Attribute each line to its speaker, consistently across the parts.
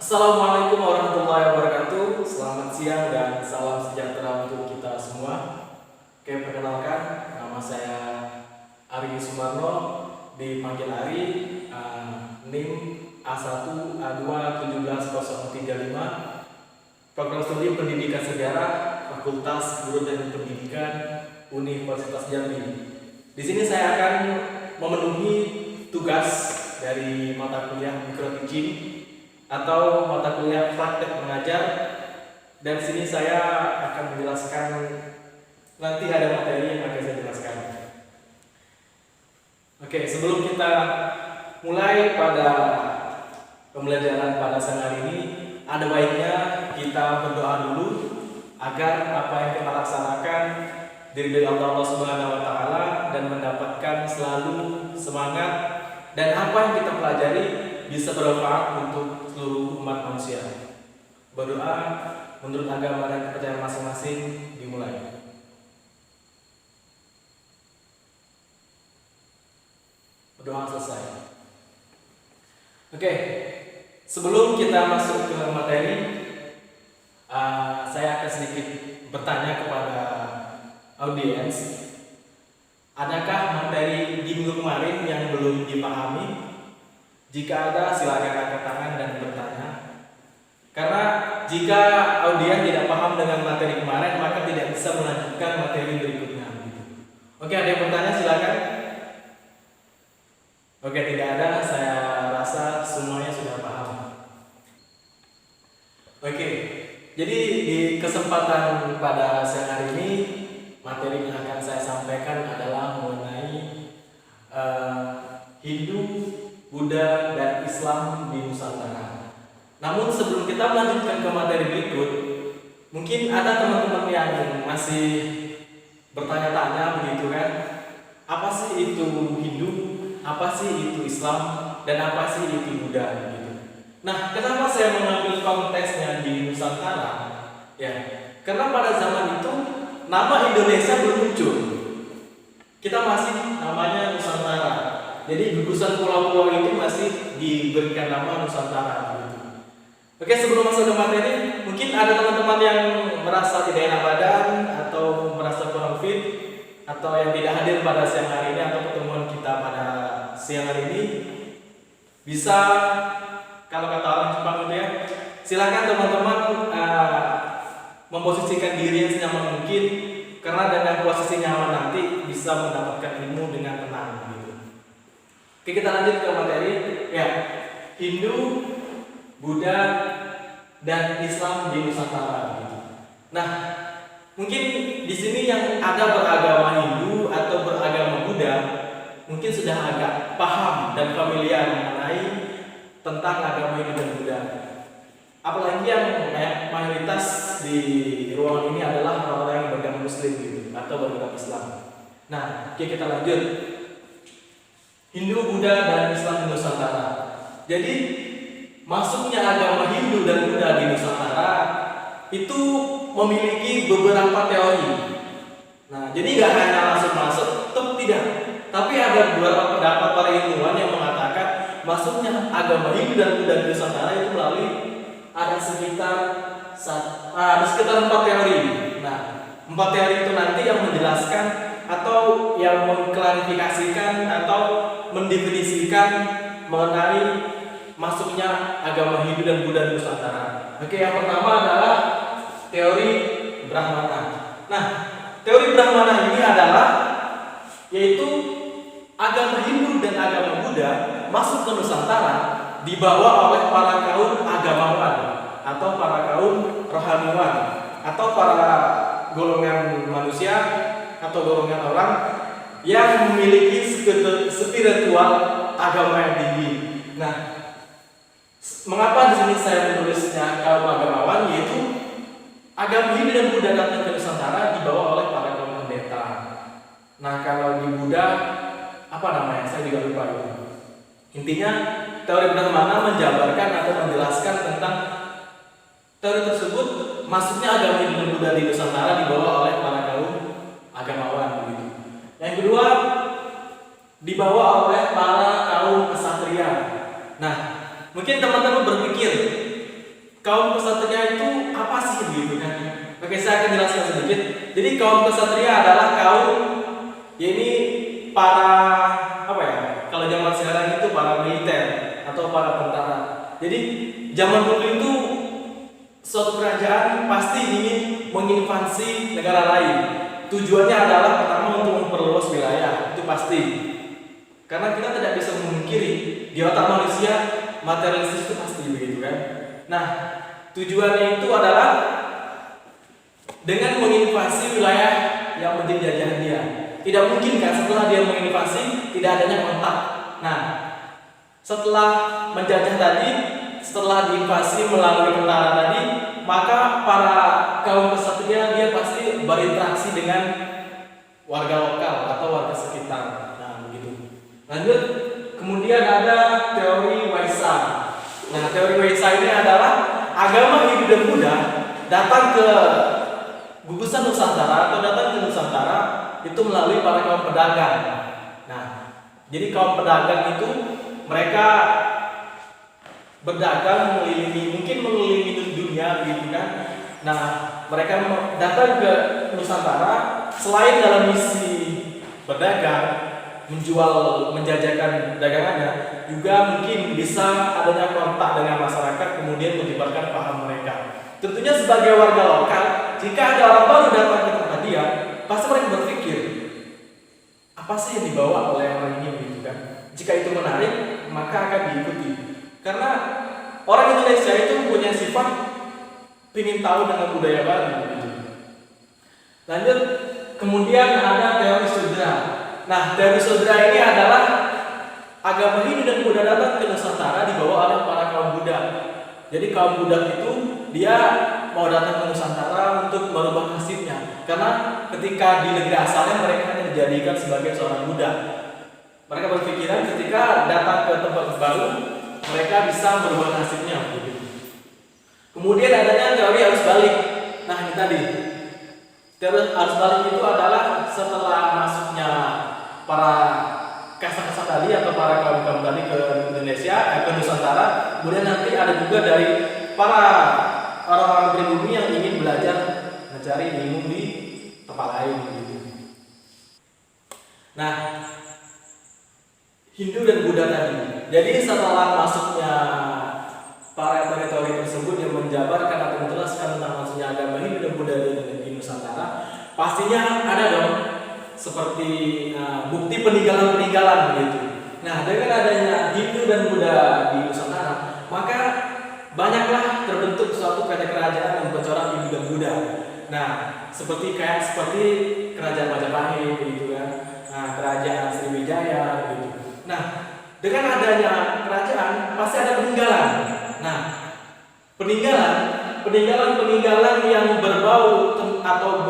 Speaker 1: Assalamualaikum warahmatullahi wabarakatuh. Selamat siang dan salam sejahtera untuk kita semua. Oke, perkenalkan, nama saya Ari Sumarno, dipanggil Ari, NIM A1A2170035, Program Studi Pendidikan Sejarah, Fakultas Guru dan Pendidikan Universitas Jambi. Di sini saya akan memenuhi tugas dari mata kuliah Mikro Teaching atau mata kuliah praktek mengajar, dan sini saya akan menjelaskan, nanti ada materi yang akan saya jelaskan. Oke, sebelum kita mulai pada pembelajaran pada siang hari ini, ada baiknya kita berdoa dulu agar apa yang kita laksanakan diridhoi Allah Subhanahu wa taala dan mendapatkan selalu semangat, dan apa yang kita pelajari bisa bermanfaat untuk seluruh umat manusia. Berdoa menurut agama dan kepercayaan masing-masing, dimulai. Berdoa selesai. Oke, sebelum kita masuk ke materi, saya akan sedikit bertanya kepada audiens. Adakah materi di minggu kemarin yang belum dipahami? Jika ada, silakan angkat tangan dan bertanya. Karena jika audiens tidak paham dengan materi kemarin, maka tidak bisa melanjutkan materi berikutnya. Oke, ada yang bertanya, silakan. Oke, tidak ada. Saya rasa semuanya sudah paham. Oke, jadi di kesempatan pada siang hari ini, materi yang akan saya sampaikan adalah mengenai Hindu, Buddha, dan Islam di Nusantara. Namun sebelum kita melanjutkan ke materi berikut, mungkin ada teman-teman yang masih bertanya-tanya begitu kan, apa sih itu Hindu, apa sih itu Islam, dan apa sih itu Buddha gitu. Nah, kenapa saya mengambil konteksnya di Nusantara? Ya, karena pada zaman itu nama Indonesia belum muncul. Kita masih namanya Nusantara. Jadi gugusan pulau-pulau itu masih diberikan nama Nusantara. Oke, sebelum masuk ke materi, mungkin ada teman-teman yang merasa tidak enak badan atau merasa kurang fit, atau yang tidak hadir pada siang hari ini atau pertemuan kita pada siang hari ini, bisa, kalau kata orang Jepang itu ya, silakan teman-teman memposisikan diri yang senyaman mungkin, karena dengan posisi nyaman nanti bisa mendapatkan ilmu dengan tenang. Oke, kita lanjut ke materi. Ya, Hindu, Buddha, dan Islam di Nusantara. Nah, mungkin di sini yang ada beragama Hindu atau beragama Buddha mungkin sudah agak paham dan familiar mengenai tentang agama Hindu dan Buddha. Apalagi yang mayoritas di ruangan ini adalah orang-orang yang beragama Muslim gitu, atau beragama Islam. Nah, oke, kita lanjut. Hindu, Buddha, dan Islam di Nusantara. Jadi masuknya agama Hindu dan Buddha di Nusantara itu memiliki beberapa teori. Nah, jadi nggak hanya langsung masuk, tidak. Tapi ada beberapa pendapat para ilmuwan yang mengatakan masuknya agama Hindu dan Buddha di Nusantara itu melalui ada sekitar 4 teori. Nah, 4 teori itu nanti yang menjelaskan atau yang mengklarifikasikan atau mendefinisikan mengenai masuknya agama Hindu dan Buddha di Nusantara. Oke, yang pertama adalah teori Brahmana. Nah, teori Brahmana ini adalah yaitu agama Hindu dan agama Buddha masuk ke Nusantara dibawa oleh para kaum agamawan atau para kaum rohaniwan atau para golongan manusia atau golongan orang yang memiliki spiritual agama yang tinggi. Nah, mengapa di sini saya menulisnya kaum agamawan, yaitu agama Hindu dan Buddha datang ke Nusantara dibawa oleh para kaum pendeta. Nah, kalau di Buddha apa namanya? Saya juga lupa itu. Intinya teori Brahmana menjabarkan atau menjelaskan tentang teori tersebut, masuknya agama Hindu dan Buddha di Nusantara dibawa oleh para kaum agamawan begitu. Yang kedua, dibawa oleh para kaum kesatria. Nah, mungkin teman-teman berpikir, kaum kesatria itu apa sih gitu kan? Oke, saya akan jelaskan sedikit. Jadi kaum kesatria adalah kaum, ya ini para apa ya? Kalau zaman sekarang itu para militer atau para tentara. Jadi zaman dulu itu suatu kerajaan pasti ingin menginvasi negara lain. Tujuannya adalah pertama untuk memperluas wilayah, itu pasti. Karena kita tidak bisa memungkiri di otak manusia materialistis itu pasti begitu kan. Nah, tujuannya itu adalah dengan menginvasi wilayah yang menjadi jajahan dia. Tidak mungkin kan setelah dia menginvasi tidak adanya kontak. Nah, setelah menjajah tadi, setelah diinvasi melalui tentara tadi, maka para kaum kesatria dia pasti berinteraksi dengan warga lokal atau warga sekitar. Nah, begitu. Lanjut, kemudian ada teori Waisa. Nah, teori Waisa ini adalah agama Hindu dan Buddha datang ke gugusan Nusantara atau datang ke Nusantara itu melalui para kaum pedagang. Nah, jadi kaum pedagang itu mereka berdagang mengelilingi dunia gitu kan. Nah, mereka datang ke Nusantara selain dalam misi berdagang, menjajakan dagangannya, juga mungkin bisa adanya kontak dengan masyarakat kemudian menyebarkan paham mereka. Tentunya sebagai warga lokal, jika ada orang baru datang ke tempat dia, pasti mereka berpikir apa sih yang dibawa oleh orang ini gitu kan. Jika itu menarik, maka akan diikuti. Karena orang Indonesia itu punya sifat ingin tahu dengan budaya baru gitu. Lanjut, kemudian ada teori Sudra. Nah, teori Sudra ini adalah agama Hindu dan Buddha datang ke Nusantara dibawa oleh para kaum Buddha. Jadi kaum Buddha itu dia mau datang ke Nusantara untuk merubah nasibnya. Karena ketika di negeri asalnya mereka dijadikan sebagai seorang Buddha. Mereka berpikiran ketika datang ke tempat baru mereka bisa merubah nasibnya. Kemudian adanya teori arus balik. Nah, ini tadi teori arus balik itu adalah setelah masuknya para kasta-kasta tadi atau para kaum-kaum tadi ke Indonesia, ke Nusantara, kemudian nanti ada juga dari para orang-orang pribumi yang ingin belajar mencari ilmu di tempat lain gitu. Nah, Hindu dan Buddha tadi. Jadi setelah masuknya para teritori tersebut yang menjabarkan atau menjelaskan tentang maksudnya agama Hindu dan Buddha di Nusantara, pastinya ada dong seperti bukti peninggalan-peninggalan begitu. Nah, dengan adanya Hindu dan Buddha di Nusantara, maka banyaklah terbentuk suatu kerajaan yang bercorak Hindu dan Buddha. Nah, seperti kerajaan Majapahit begitu kan. Nah, kerajaan Sriwijaya begitu. Nah, dengan adanya kerajaan pasti ada peninggalan. Nah, peninggalan yang berbau atau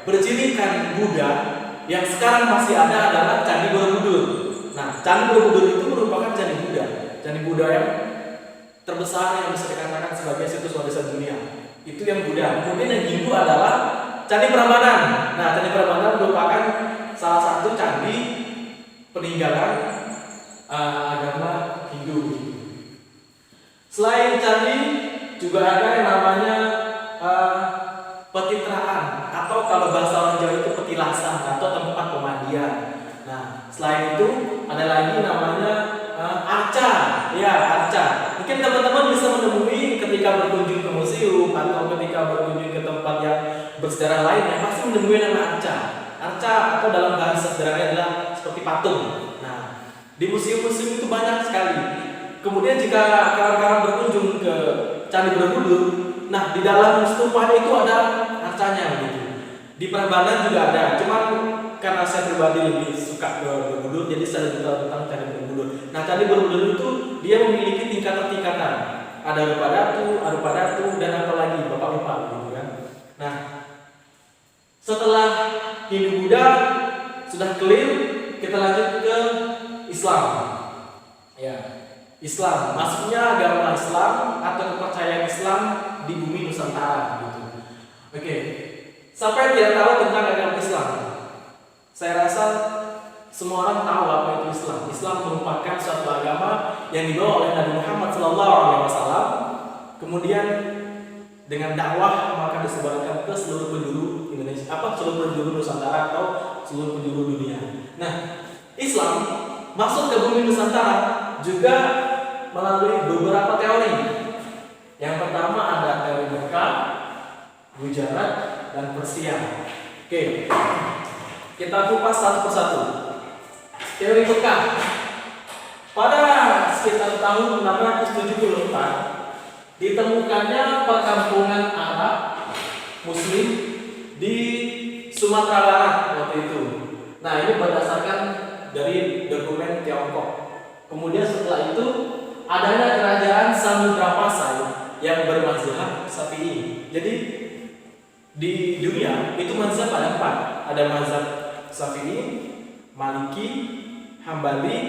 Speaker 1: bercirikan Buddha yang sekarang masih ada adalah Candi Borobudur. Nah, Candi Borobudur itu merupakan candi Buddha. Candi Buddha yang terbesar yang bisa dikatakan sebagai situs warisan dunia. Itu yang Buddha. Kemudian yang Hindu adalah Candi Prambanan. Nah, Candi Prambanan merupakan salah satu candi peninggalan agama Hindu. Selain candi juga ada yang namanya petitraan atau kalau bahasa orang Jawa itu petilasan atau tempat pemandian. Nah, selain itu ada lagi namanya arca. Ya, arca. Mungkin teman-teman bisa menemui ketika berkunjung ke museum atau ketika berkunjung ke tempat yang bersejarah lainnya pasti menemui nama arca. Arca atau dalam bahasa sederhana adalah seperti patung. Nah, di museum-museum itu banyak sekali. Kemudian jika kawan-kawan berkunjung ke Candi Borobudur, nah di dalam stupanya itu ada arcanya gitu. Di Prambanan juga ada. Cuman karena saya pribadi lebih suka ke Borobudur, jadi saya lebih tahu tentang Candi Borobudur. Nah, Candi Borobudur itu dia memiliki tingkatan-tingkatan. Ada rupa datu, dan apa lagi, Bapak lupa gitu kan. Nah, setelah Hindu Buddha sudah clear, kita lanjut ke Islam. Ya, Islam, maksudnya agama Islam atau kepercayaan Islam di bumi Nusantara gitu. Oke. Siapa yang tidak tahu tentang agama Islam? Saya rasa semua orang tahu apa itu Islam. Islam merupakan suatu agama yang dibawa oleh Nabi Muhammad SAW. Kemudian dengan dakwah maka disebarkan ke seluruh penjuru Indonesia, seluruh penjuru Nusantara atau seluruh penjuru dunia. Nah, Islam masuk ke bumi Nusantara juga melalui beberapa teori. Yang pertama ada teori Mekah, Gujarat, dan Persia. Oke, kita kupas satu persatu. Teori Mekah. Pada sekitar tahun 674 ditemukannya perkampungan Arab Muslim di Sumatera Barat waktu itu. Nah, ini berdasarkan dari dokumen Tiongkok. Kemudian setelah itu adanya kerajaan Samudra Pasai yang bermazhab Syafi'i. Jadi di dunia itu mazhab ada 4. Ada mazhab Syafi'i, Maliki, Hambali,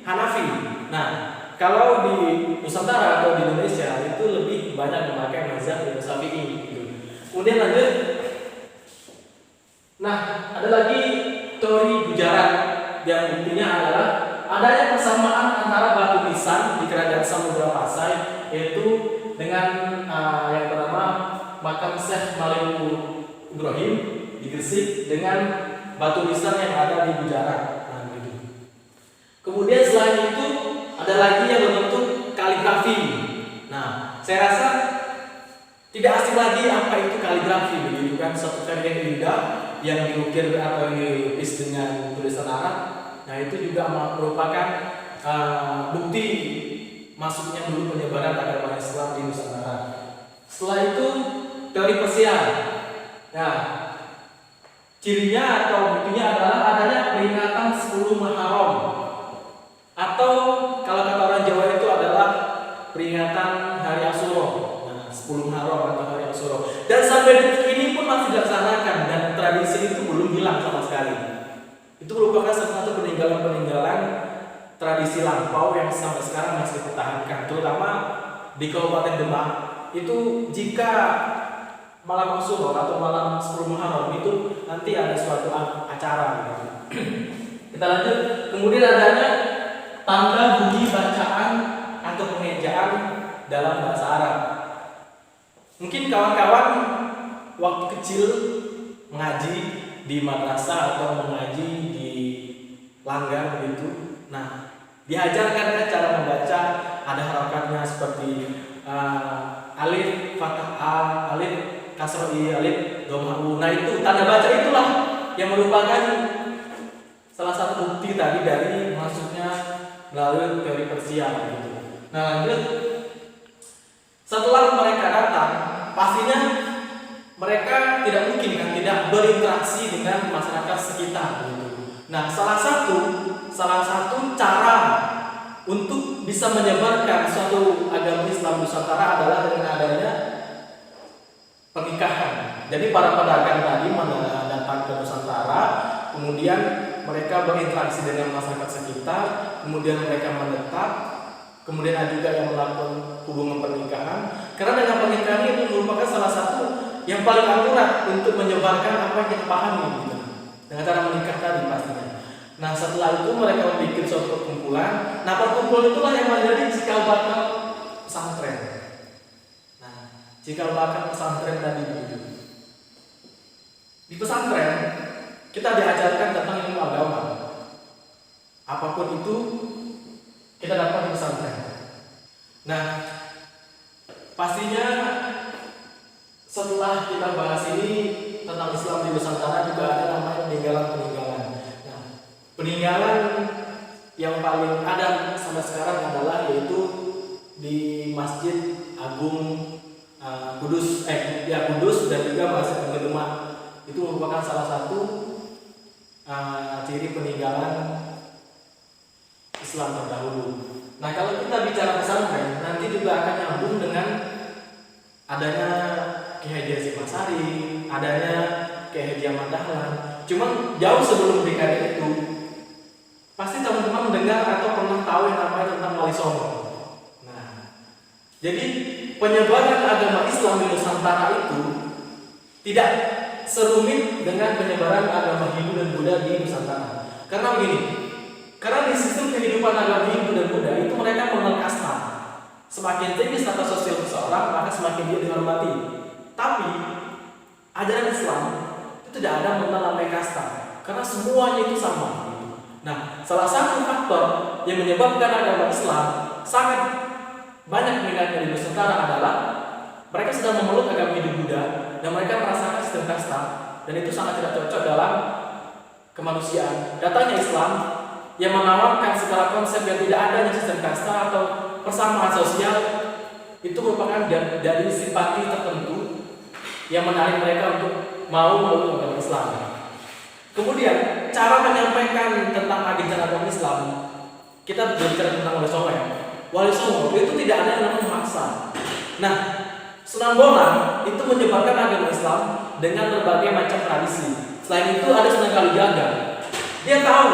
Speaker 1: Hanafi. Nah, kalau di Nusantara atau di Indonesia itu lebih banyak memakai mazhab Syafi'i. Kemudian lanjut. Nah, ada lagi teori Gujarat yang buktinya adalah adanya persamaan antara batu nisan di kerajaan Samudra Pasai, yaitu dengan yang pertama makam Syekh Maliku Ibrahim di Gresik dengan batu nisan yang ada di Gujarat. Nah, gitu. Kemudian selain itu ada lagi yang berbentuk kaligrafi. Nah, saya rasa tidak asing lagi apa itu kaligrafi, begitu kan, suatu karya yang indah yang diukir atau dilukis dengan tulisan Arab. Nah, itu juga merupakan bukti masuknya dulu penyebaran agama Islam di Nusantara. Setelah itu teori Persia. Nah, cirinya atau buktinya adalah adanya peringatan 10 Muharram, atau kalau kata orang Jawa itu adalah peringatan Hari Asyura. Nah, 10 Muharram atau Hari Asyura. Dan sampai detik ini pun masih dilaksanakan dan tradisi itu belum hilang sama sekali. Itu merupakan salah satu peninggalan tradisi lampau yang sampai sekarang masih dipertahankan, terutama di Kabupaten Demak. Itu jika malam Asyura atau malam 10 Muharram itu nanti ada suatu acara. Kita lanjut. Kemudian adanya tanda bunyi bacaan atau pengejaan dalam bahasa Arab. Mungkin kawan-kawan waktu kecil mengaji di madrasah atau mengaji di langgar begitu. Nah, diajarkan cara membaca, ada harokatnya seperti alif fathah a, alif kasroh i, alif dhamma u. Nah, itu tanda baca itulah yang merupakan salah satu bukti tadi dari masuknya melalui teori Persia gitu. Nah, lanjut. Setelah mereka datang, pastinya mereka tidak mungkin kan tidak berinteraksi dengan masyarakat sekitar gitu. Nah, salah satu cara untuk bisa menyebarkan suatu agama Islam Nusantara adalah dengan adanya pernikahan. Jadi para pedagang tadi datang ke Nusantara, kemudian mereka berinteraksi dengan masyarakat sekitar, kemudian mereka menetap, kemudian ada juga yang melakukan hubungan pernikahan. Karena dengan pernikahan itu merupakan salah satu yang paling akurat untuk menyebarkan apa yang kita pahami gitu. Dengan cara menikah tadi pastinya. Nah, setelah itu mereka membuat suatu perkumpulan. Nah, perkumpulan itulah yang menjadi cikal bakal pesantren. Nah, cikal bakal pesantren tadi begitu. Di pesantren kita diajarkan tentang ilmu agama. Apapun itu kita dapat di pesantren. Nah, pastinya setelah kita bahas ini tentang Islam di Nusantara juga ada namanya peninggalan-peninggalan. Nah, peninggalan yang paling ada sampai sekarang adalah yaitu di Masjid Agung Kudus dan juga Masjid Agung Demak. Itu merupakan salah satu ciri peninggalan Islam terdahulu. Nah, kalau kita bicara pesantren, nanti juga akan nyambung dengan adanya Ki Haji Hasyim Asy'ari, adanya Ki Haji Ahmad Dahlan. Cuman jauh sebelum dekade itu, pasti teman-teman mendengar atau pernah tahu yang namanya tentang Wali Songo. Nah, jadi penyebaran agama Islam di Nusantara itu tidak serumit dengan penyebaran agama Hindu dan Buddha di Nusantara. Karena begini, karena di sistem kehidupan agama Hindu dan Buddha itu mereka Semakin tinggi status sosial seseorang, maka semakin dia dihormati. Tapi ajaran Islam itu tidak ada mengenal namanya kasta, karena semuanya itu sama. Nah, salah satu faktor yang menyebabkan agama Islam sangat banyak minatnya di Nusantara adalah mereka sedang memeluk agama Hindu-Buddha dan mereka merasakan sistem kasta, dan itu sangat tidak cocok dalam kemanusiaan. Datangnya Islam yang menawarkan segala konsep yang tidak adanya sistem kasta atau persamaan sosial, itu merupakan dari simpati tertentu yang menarik mereka untuk mau memeluk agama Islam. Kemudian cara menyampaikan tentang ajaran agama Islam, kita berbicara tentang Wali Songo ya. Wali Songo itu tidak ada yang namanya memaksa. Nah, Sunan Bonang itu menyebarkan agama Islam dengan berbagai macam tradisi. Selain itu ada Sunan Kalijaga. Dia tahu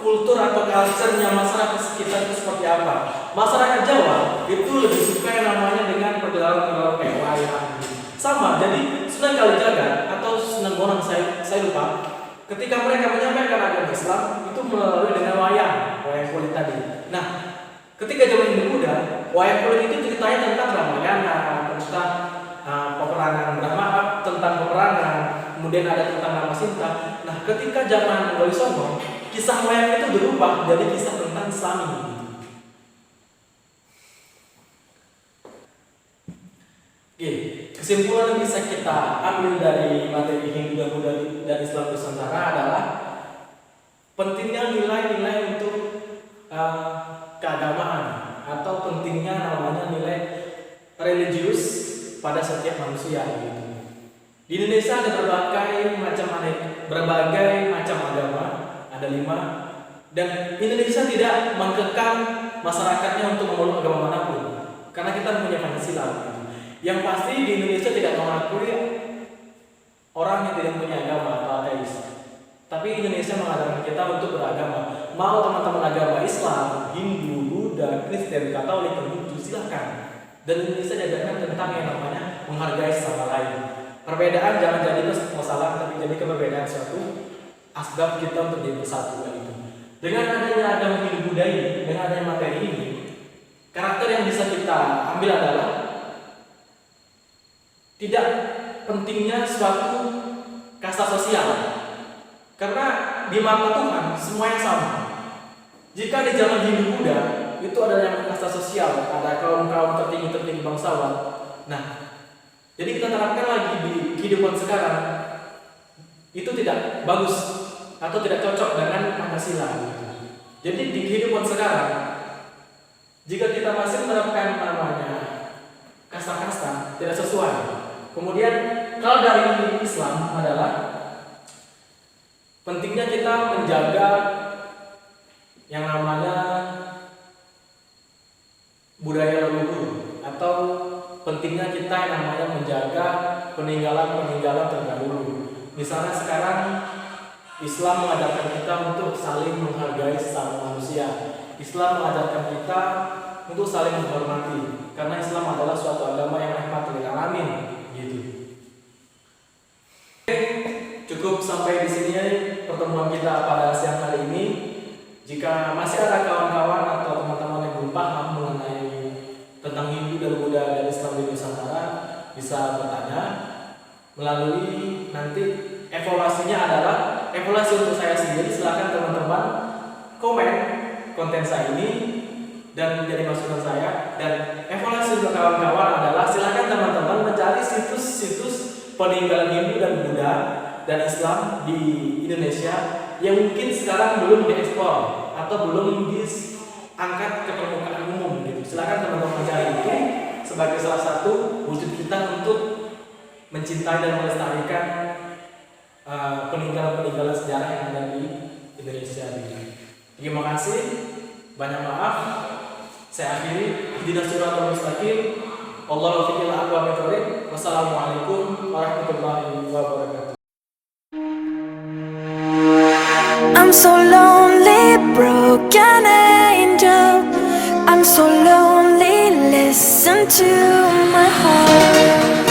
Speaker 1: kultur atau culture-nya masyarakat sekitar itu seperti apa. Masyarakat Jawa itu lebih suka yang namanya dengan pergelaran kayak wayang. Sama, jadi Sunan Kalijaga atau Sunan Bonang saya lupa. Ketika mereka menyampaikan agama Islam itu melalui dengan wayang kulit tadi. Nah, ketika zaman Hindu-Buddha, wayang kulit itu ceritanya tentang Ramayana, tentang peperangan Brahma, tentang peperangan, kemudian ada tentang nama Sinta. Nah, ketika zaman Wali Songo, kisah wayang itu berubah jadi kisah tentang Islami. Oke, kesimpulan yang bisa kita ambil dari materi Hindu dan Buddha dan Islam Nusantara adalah pentingnya nilai-nilai untuk keagamaan atau pentingnya namanya nilai religius pada setiap manusia gitu. Di Indonesia ada berbagai macam agama, ada 5, dan Indonesia tidak mengekang masyarakatnya untuk memeluk agama manapun karena kita punya Pancasila gitu. Yang pasti di Indonesia tidak mengakui orang yang tidak punya agama atau ateis. Tapi Indonesia mengajarkan kita untuk beragama. Mau teman-teman agama Islam, Hindu, Buddha, Kristen, Katolik, Konghucu, silahkan. Dan Indonesia diajarkan tentang yang namanya menghargai sama lain. Perbedaan jangan jadi masalah, tapi jadi perbedaan suatu asbab kita untuk jadi bersatu gitu. Dengan adanya agama Hindu Buddha ini, dengan adanya materi ini, karakter yang bisa kita ambil adalah tidak pentingnya suatu kasta sosial, karena di mata Tuhan semuanya sama. Jika di zaman Hindu Buddha itu ada yang kasta sosial, ada kaum-kaum tertinggi bangsawan. Nah, jadi kita terapkan lagi di kehidupan sekarang, itu tidak bagus atau tidak cocok dengan Pancasila. Jadi di kehidupan sekarang, jika kita masih menerapkan namanya kasta-kasta, tidak sesuai. Kemudian kalau dari Islam adalah pentingnya kita menjaga yang namanya budaya leluhur, atau pentingnya kita yang namanya menjaga peninggalan terdahulu. Misalnya sekarang Islam mengajarkan kita untuk saling menghargai sesama manusia. Islam mengajarkan kita untuk saling menghormati, karena Islam adalah suatu agama yang rahmatul lil alamin. Gitu. Oke, cukup sampai di sini pertemuan kita pada siang hari ini. Jika masih ada kawan-kawan atau teman-teman yang belum paham mengenai tentang Hindu dan Buddha dan Islam di Nusantara, bisa bertanya melalui nanti evaluasinya adalah evaluasi untuk saya sendiri. Silakan teman-teman komen konten saya ini dan menjadi masukan saya, dan evaluasi untuk kawan-kawan adalah silakan teman-teman mencari situs-situs peninggalan Hindu dan Buddha dan Islam di Indonesia yang mungkin sekarang belum diekspor atau belum diangkat ke permukaan umum gitu. Silakan teman-teman mencari itu sebagai salah satu wujud kita untuk mencintai dan melestarikan peninggalan-peninggalan sejarah yang ada di Indonesia gitu. Terima kasih, banyak maaf. Saya akhiri, ihdinas siratal mustaqim. Allahu fiqil aqwa min thoriq. Wassalamualaikum warahmatullahi wabarakatuh.
Speaker 2: I'm so lonely, broken angel. I'm so lonely, listen to my heart.